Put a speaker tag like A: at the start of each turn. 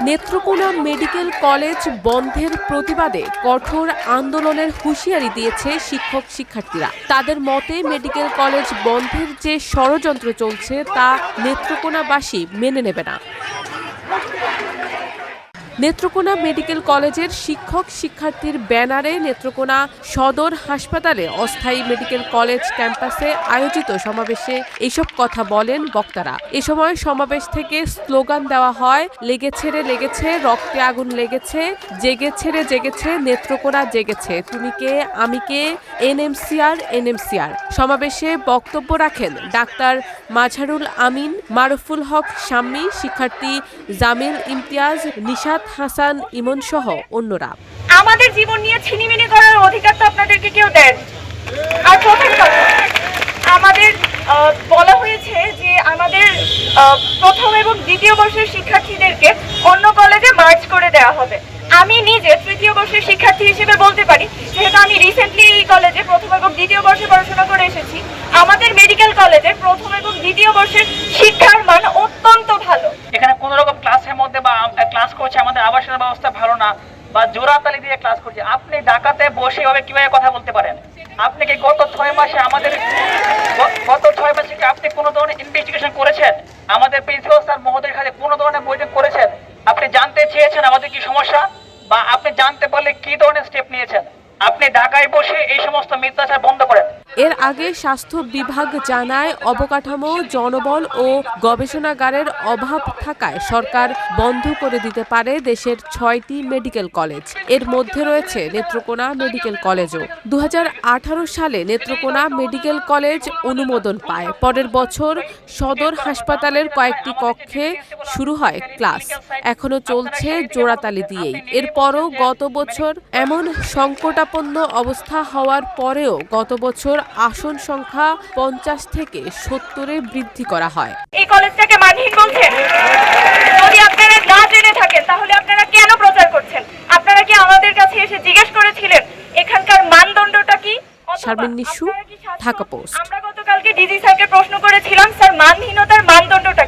A: Netrokona medical college বন্ধের প্রতিবাদে কঠোর আন্দোলনের হুঁশিয়ারি দিয়েছে শিক্ষক শিক্ষার্থীরা। তাদের মতে মেডিকেল কলেজ বন্ধের যে ষড়যন্ত্র চলছে তা নেত্রকোনাবাসী মেনে নেবে না। নেত্রকোনা মেডিকেল কলেজের শিক্ষক শিক্ষার্থীর ব্যানারে নেত্রকোনা সদর হাসপাতালে অস্থায়ী মেডিকেল কলেজ ক্যাম্পাসে আয়োজিত সমাবেশে এসব কথা বলেন বক্তারা। এ সময় সমাবেশ থেকে স্লোগান দেওয়া হয়, লেগেছে রে লেগেছে, রক্তে আগুন লেগেছে, জেগেছে রে জেগেছে, নেত্রকোনা জেগেছে, তুমি কে আমি কে, এনএমসিআর এনএমসিআর। সমাবেশে বক্তব্য রাখেন ডাক্তার মাঝারুল আমিন, মারুফুল হক শাম্মী, শিক্ষার্থী জামিল ইমতিয়াজ, নিশাত হাসান ইমন সহ অন্যরা।
B: আমাদের জীবন নিয়ে ছিনিমিনি করার অধিকার তো আপনাদেরকে কেউ দেন। আর প্রথম কথা, আমাদের বলা হয়েছে যে আমাদের প্রথম এবং দ্বিতীয় বর্ষের শিক্ষার্থীদেরকে অন্য কলেজে মার্জ করে দেওয়া হবে। আমি নিজে তৃতীয় বর্ষের শিক্ষার্থী হিসেবে বলতে পারি, যেহেতু আমি রিসেন্টলি এই কলেজে প্রথম এবং দ্বিতীয় বর্ষে পড়াশোনা করে এসেছি, আমাদের মেডিকেল কলেজে প্রথম এবং দ্বিতীয় বর্ষের শিক্ষার মান অত্যন্ত ভালো।
C: এখানে কোন রকম ক্লাসের মধ্যে বা ক্লাস করছে, আমাদের আবাসনের ব্যবস্থা ভালো না বা জোড়াতালি দিয়ে ক্লাস করছে। আপনি ঢাকাতে বসে এভাবে কিভাবে কথা বলতে পারেন? আপনি কি গত 6 মাসে কি আপনি কোনো ধরনের ইনভেস্টিগেশন করেছেন? আমাদের প্রিন্সিপাল স্যার মহোদয়ের কাছে কোনো ধরনের বৈঠক করেছেন? আপনি জানতে চেয়েছেন আমাদের কি সমস্যা, বা আপনি জানতে পারলে কি ধরনের স্টেপ নিয়েছেন? আপনি ঢাকায় বসে এই সমস্ত মিথ্যাচার বন্ধ করেন।
A: এর আগে স্বাস্থ্য বিভাগ জানায় অবকাঠামো, জনবল ও গবেষণাগারের অভাব থাকায় সরকার বন্ধ করে দিতে পারে দেশের 6টি মেডিকেল কলেজ। এর মধ্যে রয়েছে নেত্রকোনা মেডিকেল কলেজও। 2018 সালে নেত্রকোনা মেডিকেল কলেজ অনুমোদন পায়। পরের বছর সদর হাসপাতালের কয়েকটি কক্ষে শুরু হয় ক্লাস। এখনো চলছে জোড়াতালি দিয়েই। এরপরও গত বছর এমন সংকটাপন্ন অবস্থা হওয়ার পরেও গত বছর আসন সংখ্যা 50 থেকে 70-এ বৃদ্ধি করা হয়।
B: এই কলেজটাকে মানহীন বলছেন? যদি আপনারা না জেনে থাকেন তাহলে আপনারা কেন প্রচার করছেন? আপনারা কি আমাদের কাছে এসে জিজ্ঞেস করেছিলেন এখানকার মানদণ্ডটা কি?
A: শারমিন নিশু, ঢাকা পোস্ট।
B: আমরা গতকালকে ডিজি স্যারকে প্রশ্ন করেছিলাম, স্যার মানহীনতার মানদণ্ডটা